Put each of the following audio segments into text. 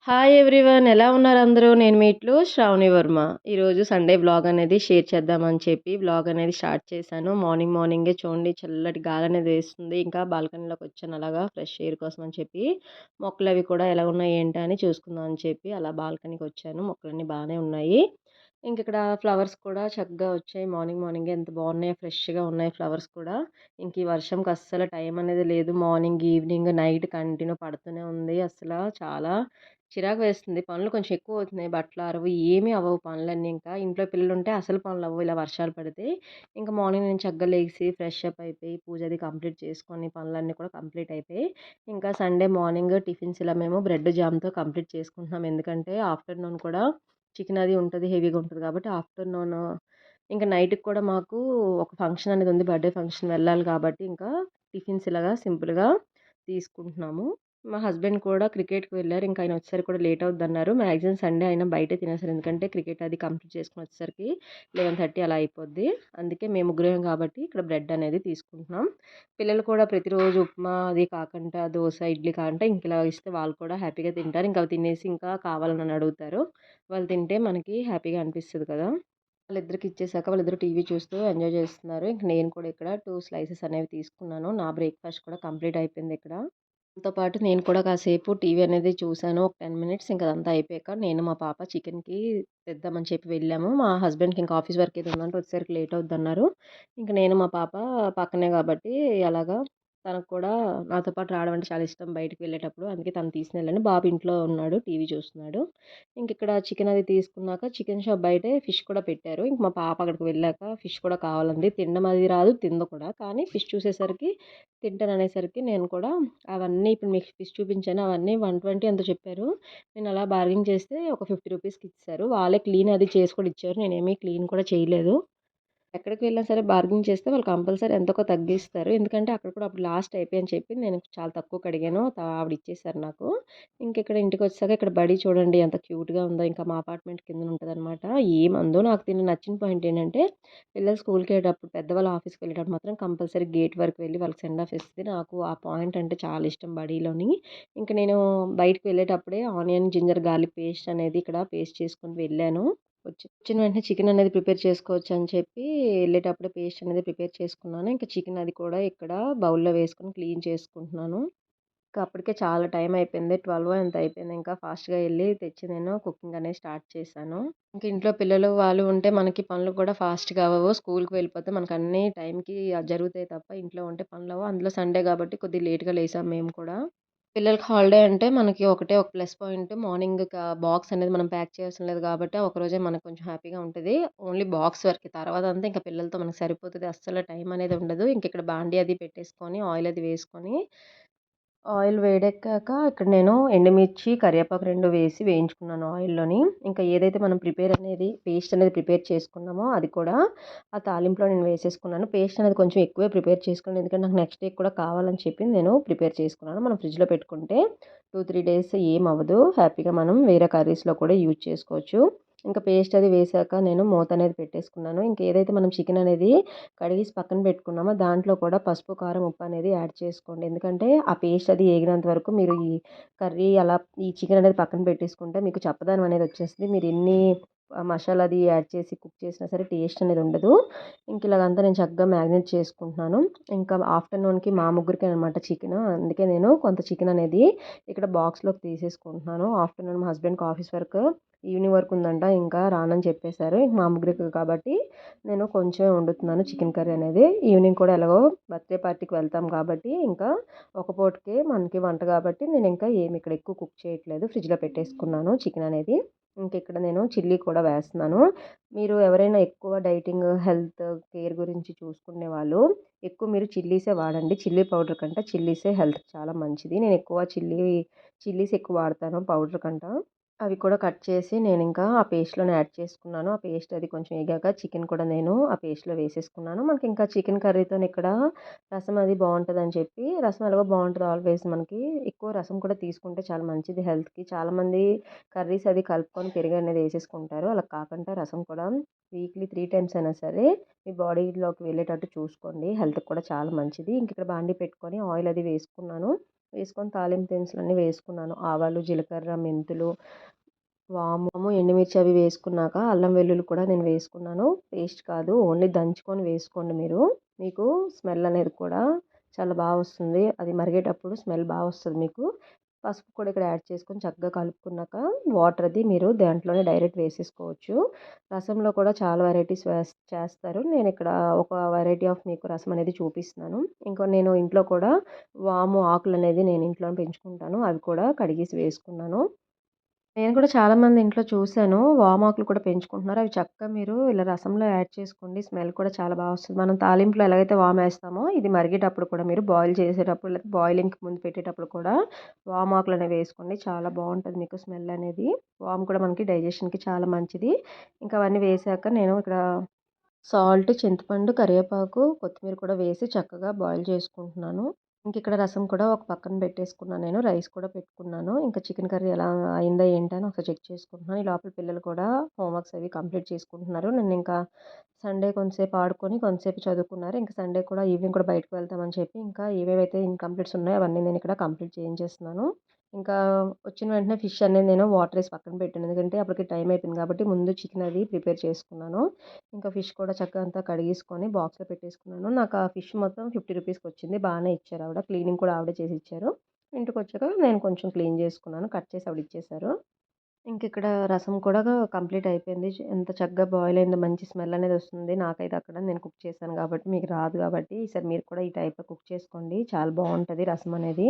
Hi everyone, ఎలా ఉన్నారు అందరూ? నేను మీ ఇట్లు శ్రావణి వర్మ. ఈరోజు సండే వ్లాగ్ అనేది షేర్ చేద్దామని చెప్పి వ్లాగ్ అనేది స్టార్ట్ చేశాను. మార్నింగే చూడండి చల్లటి గాలి అనేది వేస్తుంది. ఇంకా బాల్కనీలోకి వచ్చాను అలాగా ఫ్రెష్ ఎయిర్ కోసం అని చెప్పి. మొక్కలు అవి కూడా ఎలా ఉన్నాయి ఏంటి అని చూసుకుందాం అని చెప్పి అలా బాల్కనీకి వచ్చాను. మొక్కలన్నీ బాగానే ఉన్నాయి. ఇంక ఇక్కడ ఫ్లవర్స్ కూడా చక్కగా వచ్చాయి. మార్నింగే ఎంత బాగున్నాయో, ఫ్రెష్గా ఉన్నాయి ఫ్లవర్స్ కూడా. ఇంక ఈ వర్షంకి అస్సలు టైం అనేది లేదు. మార్నింగ్ ఈవినింగ్ నైట్ కంటిన్యూ పడుతూనే ఉంది. అసలు చాలా చిరాకు వేస్తుంది. పనులు కొంచెం ఎక్కువ అవుతున్నాయి. బట్టలు ఆరవు, ఏమీ అవ్వవు పనులన్నీ ఇంకా. ఇంట్లో పిల్లలుంటే అసలు పనులు అవ్వవు ఇలా వర్షాలు పడితే. ఇంకా మార్నింగ్ నేను చక్కగా లెగిసి ఫ్రెష్ అప్ అయిపోయి పూజ అది కంప్లీట్ చేసుకొని పనులన్నీ కూడా కంప్లీట్ అయిపోయాయి. ఇంకా సండే మార్నింగ్ టిఫిన్స్ ఇలా మేము బ్రెడ్ జామ్‌తో కంప్లీట్ చేసుకుంటున్నాం. ఎందుకంటే ఆఫ్టర్‌నూన్ కూడా చికెన్ అది ఉంటది. హెవీగా ఉంటది కాబట్టి ఆఫ్టర్‌నూన్ ఇంకా నైట్‌కి కూడా మాకు ఒక ఫంక్షన్ అనేది ఉంది. బర్త్‌డే ఫంక్షన్ వెళ్ళాలి కాబట్టి ఇంకా టిఫిన్స్ ఇలాగా సింపుల్‌గా తీసుకుంటున్నాము. మా హస్బెండ్ కూడా క్రికెట్‌కి వెళ్లారు. ఇంకా ఆయన వచ్చేసరికి కూడా లేట్ అవుద్దన్నారు. మాక్సిమం సండే అయినా బయటే తినేసారు. ఎందుకంటే క్రికెట్ అది కంప్లీట్ చేసుకొని వచ్చేసరికి 11:30 అలా అయిపోద్ది. అందుకే మేము ముగ్గురమే కాబట్టి ఇక్కడ బ్రెడ్ అనేది తీసుకుంటున్నాం. పిల్లలు కూడా ప్రతిరోజు ఉప్మా అది కాకుండా దోస, ఇడ్లీ కాకుండా ఇంక ఇలా ఇస్తే వాళ్ళు కూడా హ్యాపీగా తింటారు. ఇంకా అవి తినేసి ఇంకా కావాలని అడుగుతారు. వాళ్ళు తింటే మనకి హ్యాపీగా అనిపిస్తది కదా! వాళ్ళిద్దరికి ఇచ్చేసాక వాళ్ళిద్దరూ టీవీ చూస్తూ ఎంజాయ్ చేస్తున్నారు. ఇంక నేను కూడా ఇక్కడ 2 స్లైసెస్ అనేవి తీసుకున్నాను. నా బ్రేక్‌ఫాస్ట్ కూడా కంప్లీట్ అయిపోయింది ఇక్కడ. దాంతో పాటు నేను కూడా కాసేపు టీవీ అనేది చూసాను. ఒక 10 మినిట్స్ ఇంక అదంతా అయిపోయాక నేను మా పాప చికెన్‌కి తెద్దామని చెప్పి వెళ్ళాము. మా హస్బెండ్‌కి ఇంకా ఆఫీస్ వర్క్ ఏదో ఉందంటే వచ్చేసరికి లేట్ అవుద్దన్నారు. ఇంక నేను మా పాప పక్కనే కాబట్టి అలాగా తనకు కూడా నాతో పాటు రావడం అంటే చాలా ఇష్టం బయటికి వెళ్ళేటప్పుడు. అందుకే తనని తీసుకొని వెళ్ళాను. బాబు ఇంట్లో ఉన్నాడు టీవీ చూస్తున్నాడు. ఇంకిక్కడ చికెన్ అది తీసుకున్నాక చికెన్ షాప్ బయటే ఫిష్ కూడా పెట్టారు. ఇంక మా పాప అక్కడికి వెళ్ళాక ఫిష్ కూడా కావాలంది. తినడం అది రాదు, తినదు కూడా. కానీ ఫిష్ చూసేసరికి తింటాననేసరికి నేను కూడా అవన్నీ ఇప్పుడు మీకు ఫిష్ చూపించాను. అవన్నీ 120 ఎంతో చెప్పారు. నేను అలా బార్గెయిన్ చేస్తే ఒక 50 రూపీస్‌కి ఇచ్చేసారు. వాళ్ళే క్లీన్ అది చేసి కూడా ఇచ్చారు. నేనేమి క్లీన్ కూడా చేయలేదు. ఎక్కడికి వెళ్ళినా సరే బార్గెయిన్ చేస్తే వాళ్ళు కంపల్సరీ ఎంతో కొంత తగ్గిస్తారు. ఎందుకంటే అక్కడ కూడా అప్పుడు లాస్ట్ అయిపోయని చెప్పి నేను చాలా తక్కువకి అడిగాను. ఆవిడ ఇచ్చేసారు నాకు. ఇంకిక్కడ ఇంటికొచ్చాక ఇక్కడ బడి చూడండి ఎంత క్యూట్‌గా ఉందో. ఇంకా మా అపార్ట్మెంట్ కిందన ఉంటదనమాట. ఏమందో నాకు దీనిలో నచ్చిన పాయింట్ ఏంటంటే పిల్లలు స్కూల్‌కెళ్ళేటప్పుడు పెద్దవాళ్ళు ఆఫీస్‌కి వెళ్ళేటప్పుడు మాత్రం కంపల్సరీ గేట్ వరకు వెళ్ళి వాళ్ళకి సెండ్ ఆఫ్ ఇస్తది. నాకు ఆ పాయింట్ అంటే చాలా ఇష్టం బడిలోని. ఇంక నేను బయటికి వెళ్ళేటప్పుడే ఆనియన్, జింజర్ గార్లిక్ పేస్ట్ అనేది ఇక్కడ పేస్ట్ చేసుకొని వెళ్ళాను. వచ్చిన వెంటనే చికెన్ అనేది ప్రిపేర్ చేసుకోవచ్చు అని చెప్పి ఎళ్ళేటప్పుడే పేస్ట్ అనేది ప్రిపేర్ చేసుకున్నాను. ఇంకా చికెన్ అది కూడా ఇక్కడ బౌల్‌లో వేసుకొని క్లీన్ చేసుకుంటున్నాను. ఇంకా అప్పటికే చాలా టైం అయిపోయింది. 12 ఎంతో అయిపోయింది. ఇంకా ఫాస్ట్‌గా ఎళ్లి తెచ్చి నేను కుకింగ్ అనేది స్టార్ట్ చేశాను. ఇంక ఇంట్లో పిల్లలు వాళ్ళు ఉంటే మనకి పనులు కూడా ఫాస్ట్‌గా అవ్వవు. స్కూల్‌కి వెళ్ళిపోతే మనకన్నీ టైంకి జరుగుతాయి తప్ప ఇంట్లో ఉంటే పనులవ్వవు. అందులో సండే కాబట్టి కొద్దిగా లేట్‌గా లేసాం మేము కూడా. పిల్లలకి హాలిడే అంటే మనకి ఒకటే ఒక ప్లస్ పాయింట్ మార్నింగ్ బాక్స్ అనేది మనం ప్యాక్ చేయాల్సిన లేదు కాబట్టి, ఆ ఒకరోజే మనకు కొంచెం హ్యాపీగా ఉంటది. ఓన్లీ బాక్స్ వరకే. తర్వాతంతా ఇంక పిల్లలతో మనకు సరిపోతది. అస్సలు టైం అనేది ఉండదు. ఇంకిక్కడ బాండీ అది పెట్టేసుకొని, ఆయిల్ అది వేసుకొని ఆయిల్ వేడెక్కాక ఇక్కడ నేను ఎండుమిర్చి, కరివేపాకు 2 వేసి వేయించుకున్నాను ఆయిల్‌లోని. ఇంకా ఏదైతే మనం పేస్ట్ అనేది ప్రిపేర్ చేసుకున్నామో అది కూడా ఆ తాలింపులో నేను వేసేసుకున్నాను. పేస్ట్ అనేది కొంచెం ఎక్కువే ప్రిపేర్ చేసుకున్నాను. ఎందుకంటే నాకు నెక్స్ట్ డే కూడా కావాలని చెప్పి నేను ప్రిపేర్ చేసుకున్నాను. మనం ఫ్రిడ్జ్‌లో పెట్టుకుంటే 2, 3 డేస్ ఏమవ్వదు. హ్యాపీగా మనం వేరే కర్రీస్‌లో కూడా యూజ్ చేసుకోవచ్చు. ఇంకా పేస్ట్ అది వేశాక నేను మూత అనేది పెట్టేసుకున్నాను. ఇంక ఏదైతే మనం చికెన్ అనేది కడిగేసి పక్కన పెట్టుకున్నామో దాంట్లో కూడా పసుపు, కారం, ఉప్పు అనేది యాడ్ చేసుకోండి. ఎందుకంటే ఆ పేస్ట్ అది ఏగినంత వరకు మీరు ఈ కర్రీ అలా ఈ చికెన్ అనేది పక్కన పెట్టేసుకుంటే మీకు చప్పదనం అనేది వచ్చేస్తది. మీరు ఎన్ని మసాలా అది యాడ్ చేసి కుక్ చేసినా సరే టేస్ట్ అనేది ఉండదు. ఇంక ఇలాగంతా నేను చక్కగా మ్యారినేట్ చేసుకుంటున్నాను. ఇంకా ఆఫ్టర్‌నూన్‌కి మా ముగ్గురికే అనమాట చికెను. అందుకే నేను కొంత చికెన్ అనేది ఇక్కడ బాక్స్‌లోకి తీసేసుకుంటున్నాను. ఆఫ్టర్‌నూన్ మా హస్బెండ్‌కి ఆఫీస్ వర్క్ ఈవినింగ్ వరకు ఉందంట. ఇంకా రానని చెప్పేసారు. మా ముగ్గురికి కాబట్టి నేను కొంచెమే వండుతున్నాను చికెన్ కర్రీ అనేది. ఈవినింగ్ కూడా ఎలాగో బర్త్‌డే పార్టీకి వెళ్తాం కాబట్టి ఇంకా ఒక పూటకే మనకి వంట కాబట్టి నేను ఇంకా ఏమి ఇక్కడ ఎక్కువ కుక్ చేయట్లేదు. ఫ్రిడ్జ్‌లో పెట్టేసుకున్నాను చికెన్ అనేది. ఇంకిక్కడ నేను చిల్లీ కూడా వేస్తున్నాను. మీరు ఎవరైనా ఎక్కువ డైటింగ్, హెల్త్ కేర్ గురించి చూసుకునే వాళ్ళు ఎక్కువ మీరు చిల్లీసే వాడండి. చిల్లీ పౌడర్ కంటే చిల్లీసే హెల్త్‌కి చాలా మంచిది. నేను ఎక్కువ చిల్లీస్ ఎక్కువ వాడతాను పౌడర్ కంట. అవి కూడా కట్ చేసి నేనింకా ఆ పేస్ట్‌లోనే యాడ్ చేసుకున్నాను. ఆ పేస్ట్ అది కొంచెం ఎగాక చికెన్ కూడా నేను ఆ పేస్ట్‌లో వేసేసుకున్నాను. మనకింకా చికెన్ కర్రీతోని ఇక్కడ రసం అది బావుంటదని చెప్పి రసం ఎలాగో బావుంటది ఆల్వేస్ మనకి. ఎక్కువ రసం కూడా తీసుకుంటే చాలా మంచిది హెల్త్‌కి. చాలామంది కర్రీస్ అది కలుపుకొని పెరుగనేది ఏసేసుకుంటారు. అలా కాకుండా రసం కూడా వీక్లీ 3 టైమ్స్ అయినా సరే మీ బాడీలోకి వెళ్ళేటట్టు చూసుకోండి. హెల్త్‌కి కూడా చాలా మంచిది. ఇంకిక్కడ బాండీ పెట్టుకొని ఆయిల్ అది వేసుకున్నాను. వేసుకొని తాలింపు దినుసులన్నీ వేసుకున్నాను. ఆవాలు, జీలకర్ర, మెంతులు, వాము, ఎండుమిర్చి అవి వేసుకున్నాక అల్లం వెల్లుల్లి కూడా నేను వేసుకున్నాను. పేస్ట్ కాదు, ఓన్లీ దంచుకొని వేసుకోండి మీరు. మీకు స్మెల్ అనేది కూడా చాలా బాగా వస్తుంది. అది మరిగేటప్పుడు స్మెల్ బాగా వస్తుంది మీకు. పసుపు కూడా ఇక్కడ యాడ్ చేసుకొని చక్కగా కలుపుకున్నాక వాటర్ అది మీరు దాంట్లోనే డైరెక్ట్ వేసేసుకోవచ్చు. రసంలో కూడా చాలా వెరైటీస్ చేస్తారు. నేను ఇక్కడ ఒక వెరైటీ ఆఫ్ మీకు రసం అనేది చూపిస్తున్నాను. ఇంకో నేను ఇంట్లో కూడా వాము ఆకులు అనేది నేను ఇంట్లోనే పెంచుకుంటాను. అవి కూడా కడిగేసి వేసుకున్నాను. నేను కూడా చాలామంది ఇంట్లో చూసాను. వామాకులు కూడా పెంచుకుంటున్నారు. అవి చక్కగా మీరు ఇలా రసంలో యాడ్ చేసుకోండి. స్మెల్ కూడా చాలా బా వస్తది. మనం తాలింపులో ఎలాగైతే వామేస్తామో, ఇది మరిగేటప్పుడు కూడా మీరు బాయిల్ చేసేటప్పుడు లేకపోతే బాయిలింగ్‌కి ముందు పెట్టేటప్పుడు కూడా వామాకులనేవి వేసుకోండి. చాలా బావుంటది మీకు స్మెల్ అనేది. వాము కూడా మనకి డైజెషన్‌కి చాలా మంచిది. ఇంకా అవన్నీ వేసాక నేను ఇక్కడ సాల్ట్, చింతపండు, కరివేపాకు, కొత్తిమీర కూడా వేసి చక్కగా బాయిల్ చేసుకుంటున్నాను. ఇంకిక్కడ రసం కూడా ఒక పక్కన పెట్టేసుకున్నాను నేను. రైస్ కూడా పెట్టుకున్నాను. ఇంకా చికెన్ కర్రీ ఎలా అయిందా ఏంటా అని ఒకసారి చెక్ చేసుకుంటున్నాను. ఈ లోపల పిల్లలు కూడా హోంవర్క్స్ అవి కంప్లీట్ చేసుకుంటున్నారు. నేనింకా సండే కొంతసేపు ఆడుకొని, కొంతసేపు చదువుకున్నారు. ఇంక సండే కూడా ఈవినింగ్ కూడా బయటకి వెళ్తామని చెప్పి, ఇంకా ఏవేవైతే ఇన్‌కంప్లీట్స్ ఉన్నాయో అవన్నీ నేనిక్కడ కంప్లీట్ చేయించేస్తున్నాను. ఇంకా వచ్చిన వెంటనే ఫిష్ అనేది నేను వాటర్ ఏసి పక్కన పెట్టాను. ఎందుకంటే అప్పటికి టైం అయిపోయింది కాబట్టి ముందు చికెన్ అది ప్రిపేర్ చేసుకున్నాను. ఇంకా ఫిష్ కూడా చక్కగా అంతా కడిగేసుకొని బాక్స్‌లో పెట్టేసుకున్నాను. నాకు ఆ ఫిష్ మొత్తం 50 రూపీస్‌కి వచ్చింది. బానే ఇచ్చారు ఆవిడ. క్లీనింగ్ కూడా ఆవిడే చేసి ఇచ్చారు. ఇంటికొచ్చాక నేను కొంచెం క్లీన్ చేసుకున్నాను. కట్ చేసి ఆవిడ ఇచ్చేశారు. ఇంకిక్కడ రసం కూడా కంప్లీట్ అయిపోయింది. ఎంత చక్కగా బాయిల్ అయిందో మంచి స్మెల్ అనేది వస్తుంది. నాకైతే అక్కడ నేను కుక్ చేశాను కాబట్టి మీకు రాదు కాబట్టి ఈసారి మీరు కూడా ఈ టైప్‌లో కుక్ చేసుకోండి. చాలా బావుంటది రసం అనేది.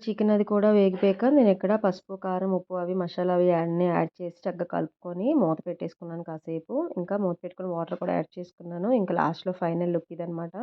చికెన్ అది కూడా వేగిపోయాక నేనిక్కడ పసుపు, కారం, ఉప్పు అవి మసాలా అవి అన్నీ యాడ్ చేసి చక్కగా కలుపుకొని మూత పెట్టేసుకున్నాను కాసేపు. ఇంకా మూత పెట్టుకొని వాటర్ కూడా యాడ్ చేసుకున్నాను. ఇంకా లాస్ట్‌లో ఫైనల్ లుక్ ఇదనమాట.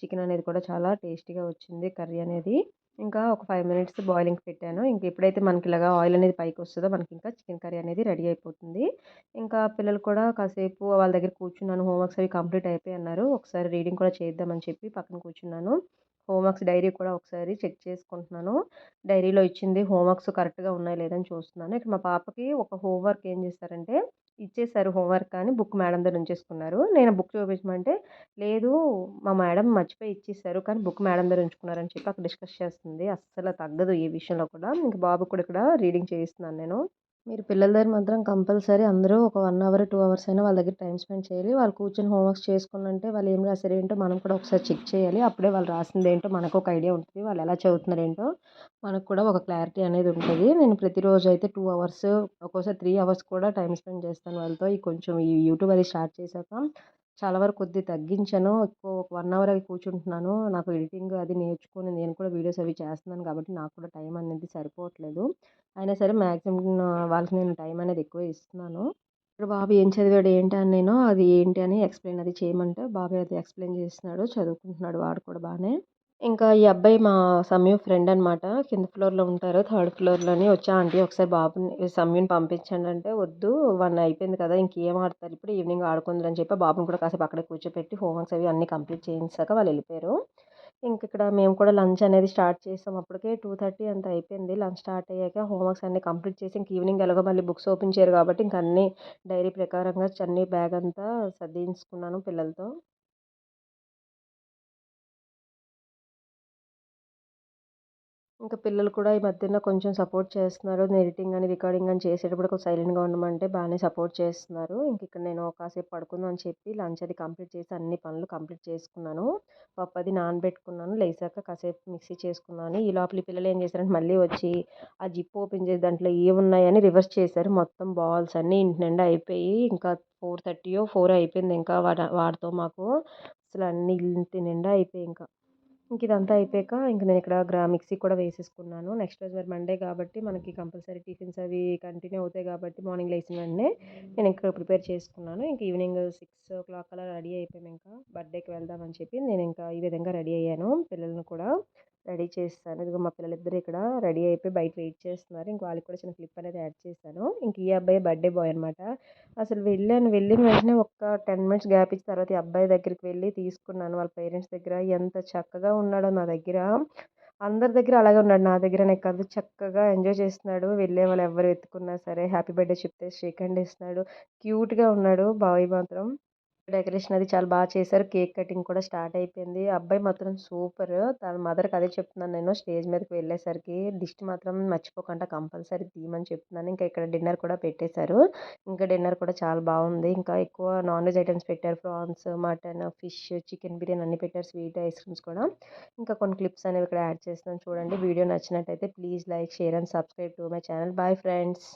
చికెన్ అనేది కూడా చాలా టేస్టీగా వచ్చింది కర్రీ అనేది. ఇంకా ఒక 5 మినిట్స్ బాయిలింగ్‌కి పెట్టాను. ఇంక ఎప్పుడైతే మనకి ఇలాగా ఆయిల్ అనేది పైకొస్తదో మనకింకా చికెన్ కర్రీ అనేది రెడీ అయిపోతుంది. ఇంకా పిల్లలు కూడా కాసేపు వాళ్ళ దగ్గర కూర్చున్నాను. హోంవర్క్స్ అవి కంప్లీట్ అయిపోయన్నారు. ఒకసారి రీడింగ్ కూడా చేద్దామని చెప్పి పక్కన కూర్చున్నాను. హోంవర్క్స్ డైరీ కూడా ఒకసారి చెక్ చేసుకుంటున్నాను. డైరీలో ఇచ్చింది హోంవర్క్స్ కరెక్ట్‌గా ఉన్నాయా లేదా అని చూస్తున్నాను. ఇక్కడ మా పాపకి ఒక హోంవర్క్ ఏం చేశారంటే, ఇచ్చేసారు హోంవర్క్ అని బుక్ మేడం దగ్గర ఉంచేసుకున్నారు. నేను బుక్ చూపించమంటే, లేదు మా మేడం మర్చిపోయి ఇచ్చేసారు. కానీ బుక్ మేడం దగ్గర ఉంచుకున్నారని చెప్పి అక్కడ డిస్కస్ చేస్తుంది. అస్సలు తగ్గదు ఈ విషయంలో కూడా. ఇంక బాబుకి కూడా ఇక్కడ రీడింగ్ చేయిస్తున్నాను నేను. మీరు పిల్లల దగ్గర మాత్రం కంపల్సరీ అందరూ ఒక 1 అవర్, 2 అవర్స్ అయినా వాళ్ళ దగ్గర టైమ్ స్పెండ్ చేయాలి. వాళ్ళు కూర్చొని హోంవర్క్స్ చేసుకున్నంటే వాళ్ళు ఏం రాసారు ఏంటో మనం కూడా ఒకసారి చెక్ చేయాలి. అప్పుడే వాళ్ళు రాసిందేంటో మనకు ఒక ఐడియా ఉంటది. వాళ్ళు ఎలా చదువుతున్నారు ఏంటో మనకు కూడా ఒక క్లారిటీ అనేది ఉంటది. నేను ప్రతిరోజు అయితే 2 అవర్స్ ఒక్కోసారి 3 అవర్స్ కూడా టైమ్ స్పెండ్ చేస్తాను వాళ్ళతో. ఈ కొంచెం ఈ యూట్యూబ్ అది స్టార్ట్ చేశాక చాలా వరకు కొద్దిగా తగ్గించాను. ఎక్కువ ఒక 1 అవర్ అవి కూర్చుంటున్నాను. నాకు ఎడిటింగ్ అది నేర్చుకొని నేను కూడా వీడియోస్ అవి చేస్తున్నాను కాబట్టి నాకు కూడా టైం అనేది సరిపోవట్లేదు. అయినా సరే మాక్సిమం వాళ్ళకి నేను టైం అనేది ఎక్కువే ఇస్తున్నాను. ఇప్పుడు బాబు ఏం చదివాడు ఏంటి అని నేను అది ఏంటి అని ఎక్స్‌ప్లెయిన్ అది చేయమంటే బాబే అది ఎక్స్‌ప్లెయిన్ చేస్తున్నాడు. చదువుకుంటున్నాడు వాడు కూడా బానే. ఇంకా ఈ అబ్బాయి మా సమ్యు ఫ్రెండ్ అనమాట. కింద ఫ్లోర్‌లో ఉంటారు. థర్డ్ ఫ్లోర్‌లోని వచ్చి ఆంటీ ఒకసారి బాబుని సమ్యుని పంపించండి అంటే, వద్దు 1 అయిపోయింది కదా! ఇంకేం ఆడతారు ఇప్పుడు ఈవినింగ్ ఆడుకుందురు అని చెప్పి బాబుని కూడా కాసేపు అక్కడే కూర్చోపెట్టి హోంవర్క్స్ అవి అన్నీ కంప్లీట్ చేయించాక వాళ్ళు వెళ్ళిపోయారు. ఇంకిక్కడ మేము కూడా లంచ్ అనేది స్టార్ట్ చేసాం. అప్పటికే 2:30 అంత అయిపోయింది. లంచ్ స్టార్ట్ అయ్యాక హోంవర్క్స్ అన్నీ కంప్లీట్ చేసి ఇంక ఈవినింగ్ ఎలాగో మళ్ళీ బుక్స్ ఓపెన్ చేయరు కాబట్టి ఇంక అన్నీ డైరీ ప్రకారంగా అన్నీ బ్యాగ్ అంతా సర్దేయించుకున్నాను పిల్లలతో. ఇంకా పిల్లలు కూడా ఈ మధ్యన కొంచెం సపోర్ట్ చేస్తున్నారు. నేను ఎడిటింగ్ అని, రికార్డింగ్ అని చేసేటప్పుడు కొంచెం సైలెంట్‌గా ఉండమంటే బానే సపోర్ట్ చేస్తున్నారు. ఇక్కడ నేను కాసేపు పడుకుందాం అని చెప్పి లంచ్ అది కంప్లీట్ చేసి అన్ని పనులు కంప్లీట్ చేసుకున్నాను. పప్పు అది నానబెట్టుకున్నాను. లేసాక కాసేపు మిక్సీ చేసుకున్నాను. ఈ లోపల ఈ పిల్లలు ఏం చేశారంటే మళ్ళీ వచ్చి ఆ జిప్ ఓపెన్ చేసి దాంట్లో ఏమున్నాయని రివర్స్ చేశారు. మొత్తం బాల్స్ అన్నీ ఇంటి నిండా అయిపోయి ఇంకా 4:30 4 అయిపోయింది ఇంకా వాడితో మాకు. అసలు అన్నీ ఇంటి నిండా అయిపోయాయి ఇంకా. ఇదంతా అయిపోయాక ఇంక నేనిక్కడ మిక్సీ కూడా వేసేసుకున్నాను. నెక్స్ట్ రోజు మరి మండే కాబట్టి మనకి కంపల్సరీ టిఫిన్స్ అవి కంటిన్యూ అవుతాయి కాబట్టి మార్నింగ్ లేచిన వెంటనే నేనింక ప్రిపేర్ చేసుకున్నాను. ఇంక ఈవినింగ్ 6:00 అలా రెడీ అయిపోయామింకా. బర్త్‌డేకి వెళ్దామని చెప్పి నేనింకా ఈ విధంగా రెడీ అయ్యాను. పిల్లల్ని కూడా రెడీ చేసేసాను. ఇదిగో మా పిల్లలిద్దరూ ఇక్కడ రెడీ అయిపోయి బయట వెయిట్ చేస్తున్నారు. ఇంక వాళ్ళకి కూడా చిన్న క్లిప్ అనేది యాడ్ చేశాను. ఇంక ఈ అబ్బాయి బర్త్‌డే బాయ్ అనమాట. అసలు వెళ్ళిన వెంటనే ఒక్క 10 మినిట్స్ గ్యాప్ ఇచ్చి తర్వాత ఈ అబ్బాయి దగ్గరికి వెళ్ళి తీసుకున్నాను వాళ్ళ పేరెంట్స్ దగ్గర. ఎంత చక్కగా ఉన్నాడో నా దగ్గర. అందరి దగ్గర అలాగే ఉన్నాడు. నా దగ్గరనే కాదు చక్కగా ఎంజాయ్ చేస్తున్నాడు. వెళ్ళేవాళ్ళు ఎవ్వరు ఎత్తుకున్నా సరే హ్యాపీ బర్త్‌డే చెప్తే షేక్ హ్యాండ్ ఇస్తున్నాడు. క్యూట్‌గా ఉన్నాడు బాయ్ మాత్రం. డెకరేషన్ అది చాలా బాగా చేశారు. కేక్ కటింగ్ కూడా స్టార్ట్ అయిపోయింది. అబ్బాయి మాత్రం సూపరు. తన మదర్‌కి అదే చెప్తున్నాను నేను స్టేజ్ మీదకి వెళ్ళేసరికి. దిష్టి మాత్రం మర్చిపోకుండా కంపల్సరీ తీయమని చెప్తున్నాను. ఇంకా ఇక్కడ డిన్నర్ కూడా పెట్టేశారు. ఇంకా డిన్నర్ కూడా చాలా బావుంది. ఇంకా ఎక్కువ నాన్ వెజ్ ఐటెమ్స్ పెట్టారు. Prawns, mutton, fish, chicken biryani అన్నీ పెట్టారు. స్వీట్, ఐస్ క్రీమ్స్ కూడా. ఇంకా కొన్ని క్లిప్స్ అనేవి ఇక్కడ యాడ్ చేస్తున్నాను చూడండి. వీడియో నచ్చినట్టయితే please like, share and subscribe to my channel. Bye friends.